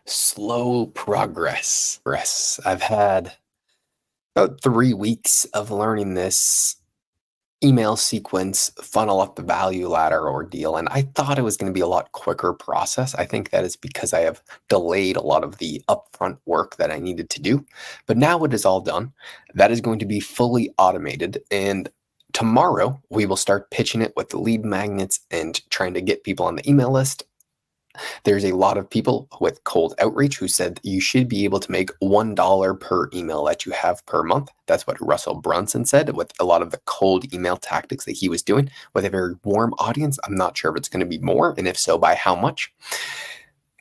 Slow progress. I've had about 3 weeks of learning this email sequence funnel up the value ladder ordeal, and I thought it was going to be a lot quicker process. I think that is because I have delayed a lot of the upfront work that I needed to do. But now it is all done. That is going to be fully automated, and tomorrow we will start pitching it with the lead magnets and trying to get people on the email list. There's a lot of people with cold outreach who said you should be able to make $1 per email that you have per month. That's what Russell Brunson said with a lot of the cold email tactics that he was doing with a very warm audience. I'm not sure if it's going to be more, and if so, by how much.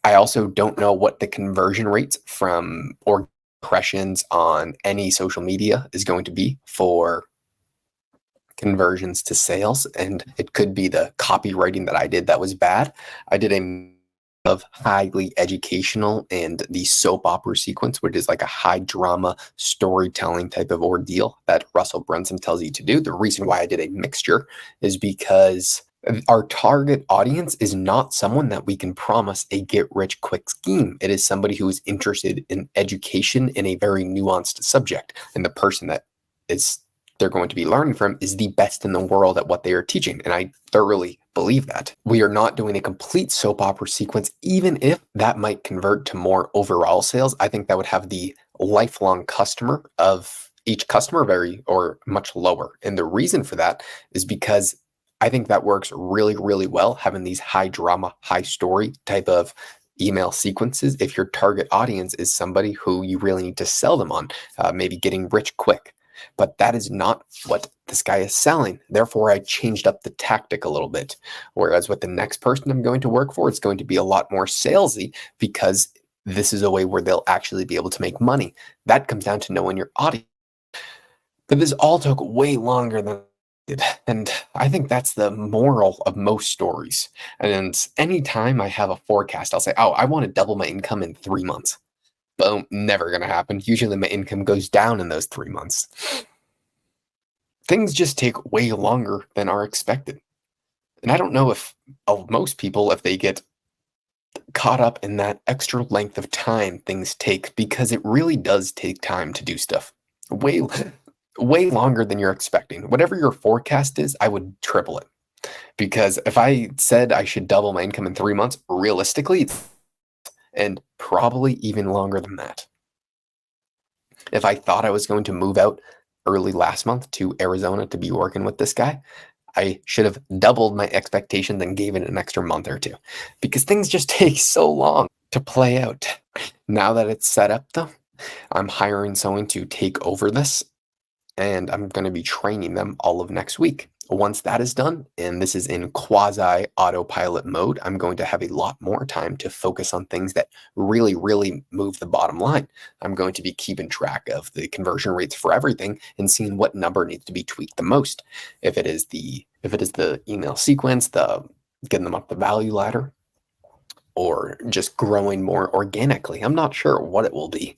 I also don't know what the conversion rates from or impressions on any social media is going to be for conversions to sales, and it could be the copywriting that I did that was bad. I did a of highly educational and the soap opera sequence, which is like a high drama storytelling type of ordeal that Russell Brunson tells you to do. The reason why I did a mixture is because our target audience is not someone that we can promise a get rich quick scheme. It is somebody who is interested in education in a very nuanced subject. And the person that is they're going to be learning from is the best in the world at what they are teaching. And I thoroughly believe that. We are not doing a complete soap opera sequence, even if that might convert to more overall sales. I think that would have the lifelong customer of each customer very or much lower. And the reason for that is because I think that works really, really well, having these high drama, high story type of email sequences if your target audience is somebody who you really need to sell them on, maybe getting rich quick. But that is not what this guy is selling. Therefore, I changed up the tactic a little bit. Whereas with the next person I'm going to work for, it's going to be a lot more salesy because this is a way where they'll actually be able to make money. That comes down to knowing your audience. But this all took way longer than it did. And I think that's the moral of most stories. And anytime I have a forecast, I'll say, oh, I want to double my income in 3 months. Boom, never going to happen. Usually my income goes down in those 3 months. Things just take way longer than are expected. And I don't know if most people, if they get caught up in that extra length of time things take, because it really does take time to do stuff. Way longer than you're expecting. Whatever your forecast is, I would triple it. Because if I said I should double my income in 3 months, realistically, and probably even longer than that. If I thought I was going to move out early last month to Arizona to be working with this guy, I should have doubled my expectations and gave it an extra month or two because things just take so long to play out. Now that it's set up, though, I'm hiring someone to take over this, and I'm going to be training them all of next week. Once that is done, and this is in quasi autopilot mode, I'm going to have a lot more time to focus on things that really, really move the bottom line. I'm going to be keeping track of the conversion rates for everything and seeing what number needs to be tweaked the most. If it is the email sequence, the getting them up the value ladder, or just growing more organically. I'm not sure what it will be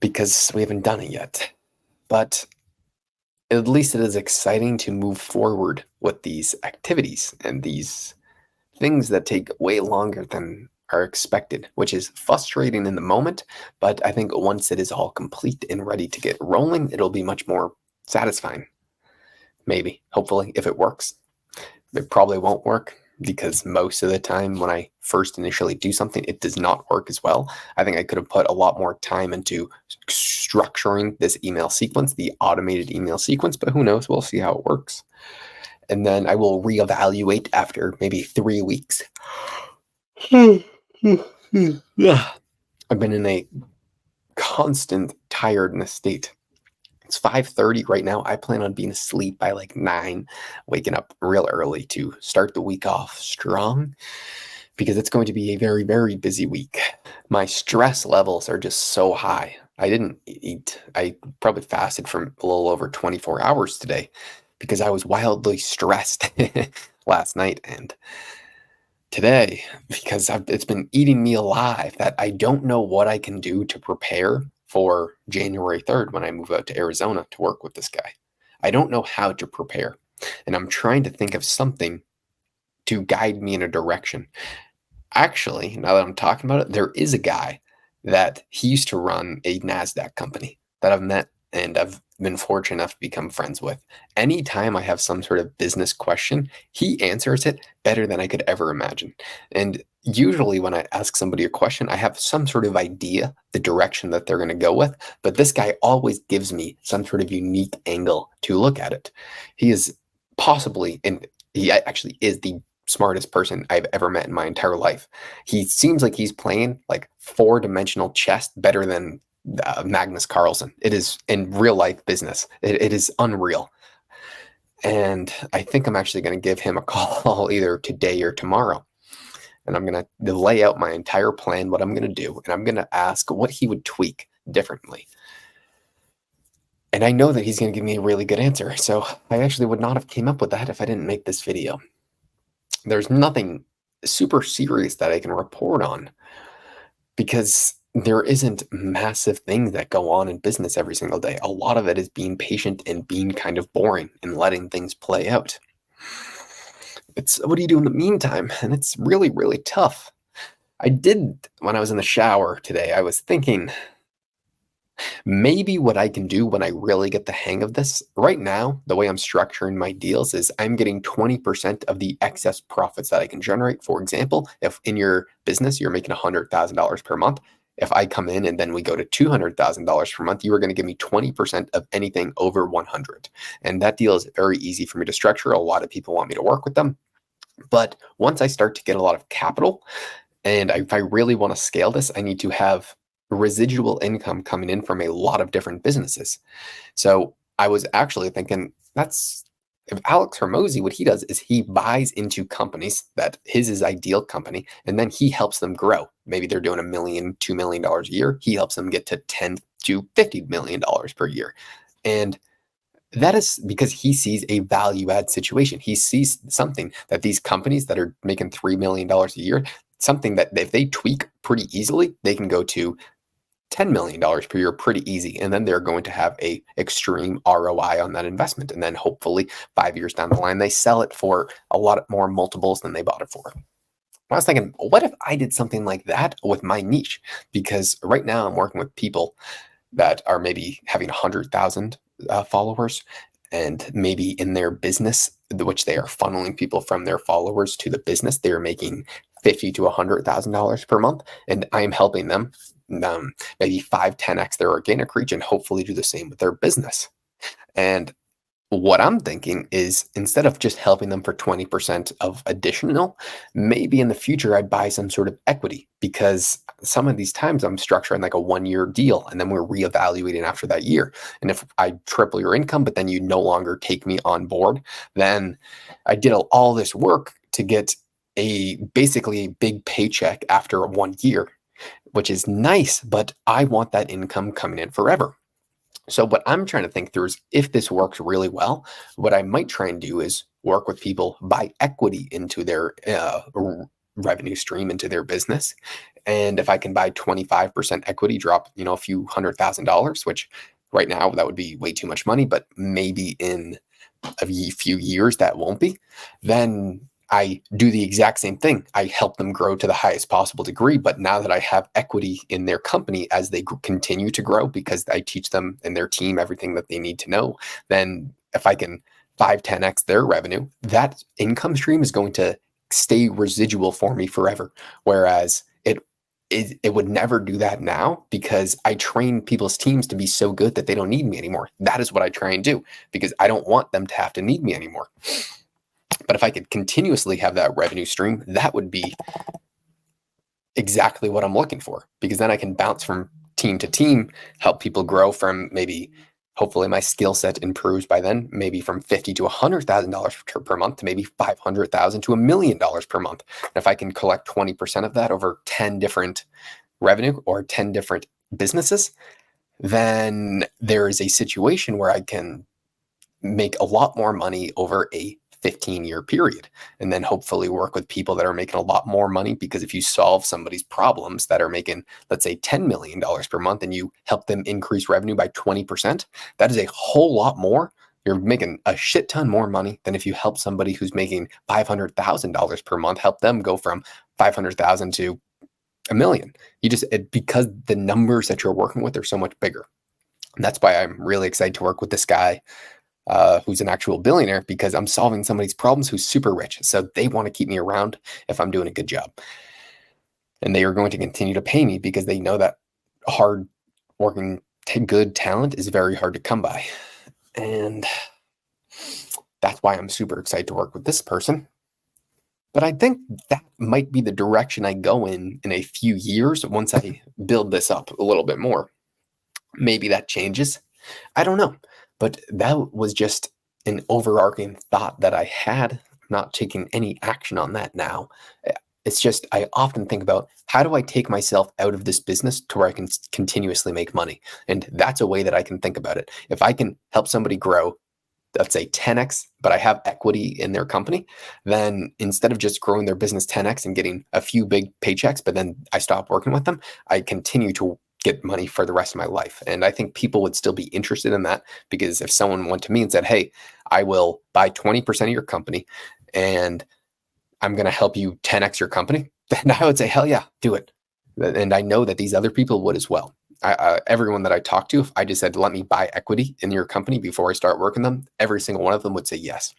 because we haven't done it yet. But at least it is exciting to move forward with these activities and these things that take way longer than are expected, which is frustrating in the moment. But I think once it is all complete and ready to get rolling, it'll be much more satisfying. Maybe, hopefully, if it works. It probably won't work because most of the time when I first initially do something, it does not work as well. I think I could have put a lot more time into structuring this email sequence, the automated email sequence, but who knows? We'll see how it works. And then I will reevaluate after maybe 3 weeks. I've been in a constant tiredness state. It's 5:30 right now. I plan on being asleep by like 9, waking up real early to start the week off strong because it's going to be a very, very busy week. My stress levels are just so high. I didn't eat. I probably fasted for a little over 24 hours today because I was wildly stressed last night and today because it's been eating me alive that I don't know what I can do to prepare for January 3rd when I move out to Arizona to work with this guy. I don't know how to prepare, and I'm trying to think of something to guide me in a direction. Actually, now that I'm talking about it, there is a guy that he used to run a NASDAQ company that I've met and I've been fortunate enough to become friends with. Anytime I have some sort of business question, he answers it better than I could ever imagine. And usually, when I ask somebody a question, I have some sort of idea the direction that they're going to go with. But this guy always gives me some sort of unique angle to look at it. He is possibly, and he actually is the smartest person I've ever met in my entire life. He seems like he's playing like four-dimensional chess better than Magnus Carlsen. It is in real life business. It is unreal. And I think I'm actually going to give him a call either today or tomorrow. And I'm going to lay out my entire plan, what I'm going to do. And I'm going to ask what he would tweak differently. And I know that he's going to give me a really good answer. So I actually would not have came up with that if I didn't make this video. There's nothing super serious that I can report on because there isn't massive things that go on in business every single day. A lot of it is being patient and being kind of boring and letting things play out. It's what do you do in the meantime? And it's really, really tough. When I was in the shower today, I was thinking, maybe what I can do when I really get the hang of this, right now, the way I'm structuring my deals is I'm getting 20% of the excess profits that I can generate. For example, if in your business you're making $100,000 per month, if I come in and then we go to $200,000 per month, you are going to give me 20% of anything over 100. And that deal is very easy for me to structure. A lot of people want me to work with them. But once I start to get a lot of capital, and if I really want to scale this, I need to have residual income coming in from a lot of different businesses. So I was actually thinking that's if Alex Hormozi, what he does is he buys into companies that his ideal company, and then he helps them grow. Maybe they're doing $1 million, $2 million a year. He helps them get to $10 to $50 million per year. And that is because he sees a value add situation. He sees something that these companies that are making $3 million a year, something that if they tweak pretty easily, they can go to $10 million per year pretty easy. And then they're going to have a extreme ROI on that investment. And then hopefully 5 years down the line, they sell it for a lot more multiples than they bought it for. I was thinking, what if I did something like that with my niche? Because right now I'm working with people that are maybe having 100,000 followers, and maybe in their business, which they are funneling people from their followers to the business, they are making $50,000 to $100,000 per month, and I am helping them maybe 5-10x their organic reach and hopefully do the same with their business. And what I'm thinking is instead of just helping them for 20% of additional, maybe in the future I'd buy some sort of equity, because some of these times I'm structuring like a 1-year deal and then we're reevaluating after that year. And if I triple your income, but then you no longer take me on board, then I did all this work to get basically a big paycheck after 1 year, which is nice, but I want that income coming in forever. So what I'm trying to think through is if this works really well, what I might try and do is work with people, buy equity into their revenue stream, into their business. And if I can buy 25% equity, drop, a few $100,000, which right now that would be way too much money, but maybe in a few years that won't be, then I do the exact same thing. I help them grow to the highest possible degree. But now that I have equity in their company as they continue to grow, because I teach them and their team everything that they need to know, then if I can 5-10x their revenue, that income stream is going to stay residual for me forever. Whereas it would never do that now, because I train people's teams to be so good that they don't need me anymore. That is what I try and do, because I don't want them to have to need me anymore. But if I could continuously have that revenue stream, that would be exactly what I'm looking for, because then I can bounce from team to team, help people grow from maybe, hopefully my skill set improves by then, maybe from $50,000 to $100,000 per month to maybe $500,000 to $1 million per month. And if I can collect 20% of that over 10 different revenue or 10 different businesses, then there is a situation where I can make a lot more money over a 15-year period, and then hopefully work with people that are making a lot more money. Because if you solve somebody's problems that are making, let's say, $10 million per month, and you help them increase revenue by 20%, that is a whole lot more. You're making a shit ton more money than if you help somebody who's making $500,000 per month, help them go from 500,000 to a million. Because the numbers that you're working with are so much bigger. And that's why I'm really excited to work with this guy who's an actual billionaire, because I'm solving somebody's problems who's super rich. So they want to keep me around if I'm doing a good job. And they are going to continue to pay me because they know that hard working, good talent is very hard to come by. And that's why I'm super excited to work with this person. But I think that might be the direction I go in a few years once I build this up a little bit more. Maybe that changes. I don't know. But that was just an overarching thought that I had. I'm not taking any action on that now. It's just, I often think about, how do I take myself out of this business to where I can continuously make money? And that's a way that I can think about it. If I can help somebody grow, let's say 10x, but I have equity in their company, then instead of just growing their business 10x and getting a few big paychecks, but then I stop working with them, I continue to get money for the rest of my life. And I think people would still be interested in that, because if someone went to me and said, hey, I will buy 20% of your company and I'm going to help you 10x your company, then I would say, hell yeah, do it. And I know that these other people would as well. Everyone that I talk to, if I just said, let me buy equity in your company before I start working them, every single one of them would say yes.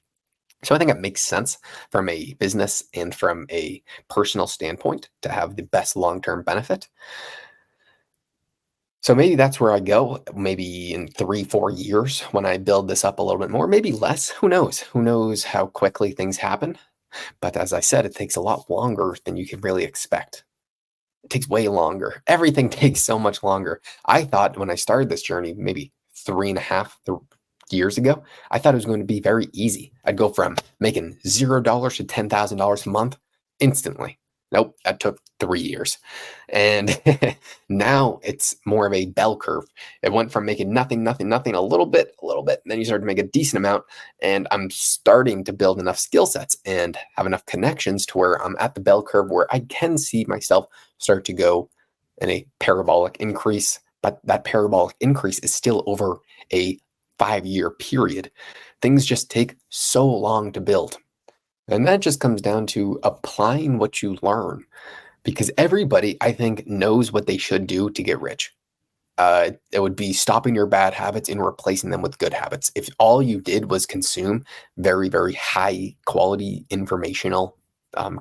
So I think it makes sense from a business and from a personal standpoint to have the best long-term benefit. So maybe that's where I go, maybe in 3-4 years when I build this up a little bit more, maybe less. Who knows? Who knows how quickly things happen? But as I said, it takes a lot longer than you can really expect. It takes way longer. Everything takes so much longer. I thought when I started this journey, maybe 3.5 years ago, I thought it was going to be very easy. I'd go from making $0 to $10,000 a month instantly. Nope, that took 3 years. And now it's more of a bell curve. It went from making nothing, a little bit, and then you start to make a decent amount. And I'm starting to build enough skill sets and have enough connections to where I'm at the bell curve where I can see myself start to go in a parabolic increase. But that parabolic increase is still over a 5-year period. Things just take so long to build. And that just comes down to applying what you learn, because everybody, I think, knows what they should do to get rich. It would be stopping your bad habits and replacing them with good habits. If all you did was consume very, very high quality informational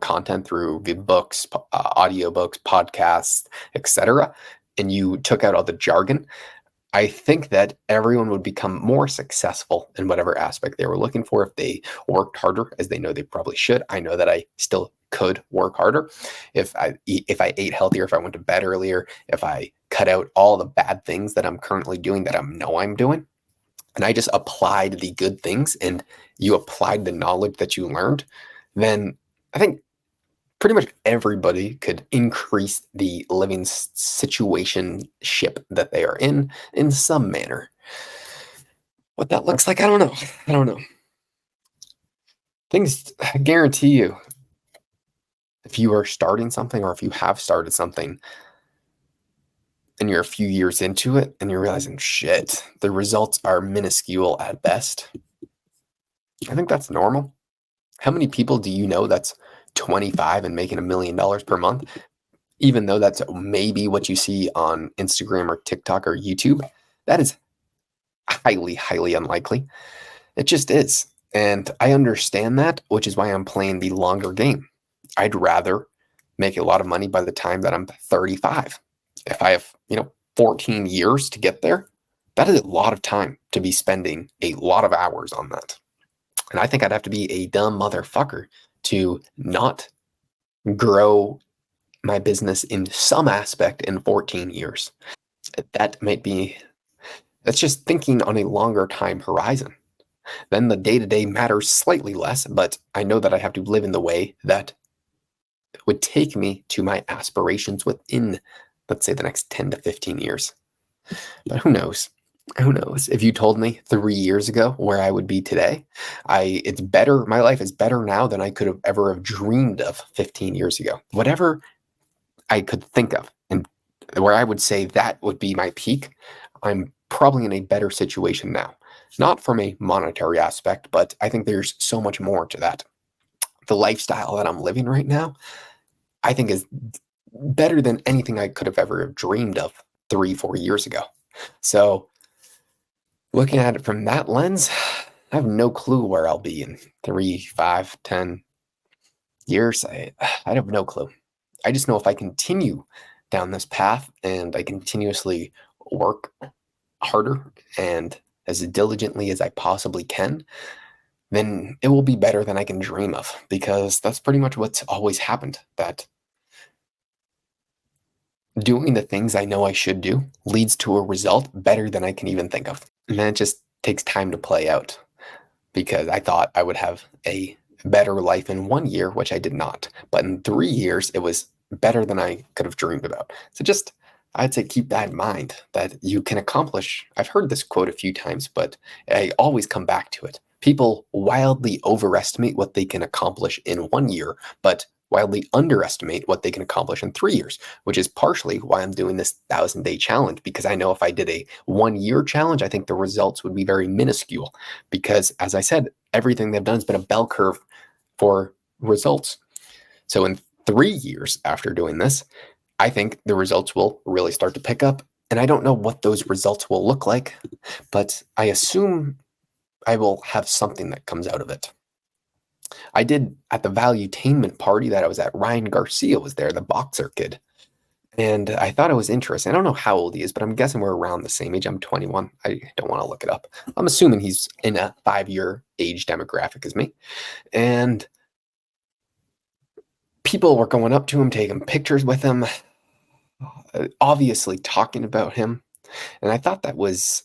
content through the books, audiobooks, podcasts, etc., and you took out all the jargon, I think that everyone would become more successful in whatever aspect they were looking for if they worked harder, as they know they probably should. I know that I still could work harder if I ate healthier, if I went to bed earlier, if I cut out all the bad things that I'm currently doing that I know I'm doing, and I just applied the good things and you applied the knowledge that you learned, then I think pretty much everybody could increase the living situationship that they are in some manner. What that looks like, I don't know. I don't know. Things, I guarantee you, if you are starting something or if you have started something and you're a few years into it and you're realizing, shit, the results are minuscule at best, I think that's normal. How many people do you know that's 25 and making $1 million per month? Even though that's maybe what you see on Instagram or TikTok or YouTube, that is highly, highly unlikely. It just is. And I understand that, which is why I'm playing the longer game. I'd rather make a lot of money by the time that I'm 35. If I have, 14 years to get there, that is a lot of time to be spending a lot of hours on that. And I think I'd have to be a dumb motherfucker to not grow my business in some aspect in 14 years. That's just thinking on a longer time horizon. Then the day-to-day matters slightly less, but I know that I have to live in the way that would take me to my aspirations within, let's say, the next 10 to 15 years. But who knows? Who knows? If you told me 3 years ago where I would be today, it's better. My life is better now than I could have ever have dreamed of 15 years ago. Whatever I could think of, and where I would say that would be my peak, I'm probably in a better situation now. Not from a monetary aspect, but I think there's so much more to that. The lifestyle that I'm living right now, I think is better than anything I could have ever dreamed of 3, 4 years ago. So looking at it from that lens, I have no clue where I'll be in 3, 5, 10 years. I have no clue. I just know if I continue down this path and I continuously work harder and as diligently as I possibly can, then it will be better than I can dream of, because that's pretty much what's always happened. That doing the things I know I should do leads to a result better than I can even think of. And then it just takes time to play out, because I thought I would have a better life in 1 year, which I did not. But in 3 years, it was better than I could have dreamed about. So just, I'd say keep that in mind, that you can accomplish. I've heard this quote a few times, but I always come back to it. People wildly overestimate what they can accomplish in 1 year, but wildly underestimate what they can accomplish in 3 years, which is partially why I'm doing this 1,000-day challenge, because I know if I did a 1 year challenge, I think the results would be very minuscule, because as I said, everything they've done has been a bell curve for results. So in 3 years after doing this, I think the results will really start to pick up. And I don't know what those results will look like, but I assume I will have something that comes out of it. I did at the Valuetainment party that I was at, Ryan Garcia was there, the boxer kid. And I thought it was interesting. I don't know how old he is, but I'm guessing we're around the same age. I'm 21. I don't want to look it up. I'm assuming he's in a 5-year age demographic as me. And people were going up to him, taking pictures with him, obviously talking about him. And I thought that was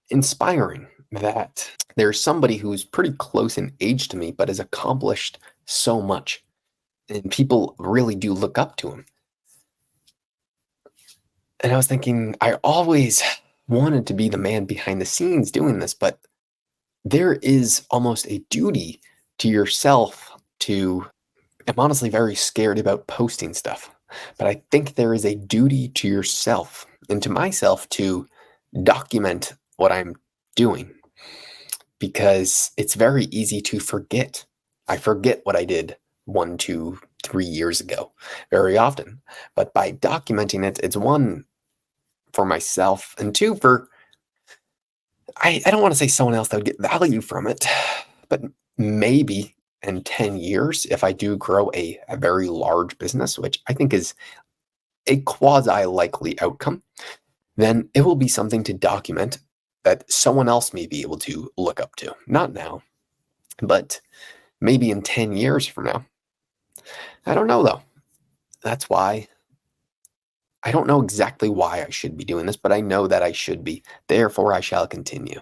inspiring, that there's somebody who's pretty close in age to me, but has accomplished so much. And people really do look up to him. And I was thinking, I always wanted to be the man behind the scenes doing this, but there is almost a duty to yourself to. I'm honestly very scared about posting stuff, but I think there is a duty to yourself and to myself to document what I'm doing, because it's very easy to forget. I forget what I did 1, 2, 3 years ago very often, but by documenting it, it's one, for myself, and two, for, I don't want to say someone else that would get value from it, but maybe in 10 years, if I do grow a very large business, which I think is a quasi likely outcome, then it will be something to document that someone else may be able to look up to. Not now, but maybe in 10 years from now. I don't know though. That's why I don't know exactly why I should be doing this, but I know that I should be. Therefore, I shall continue.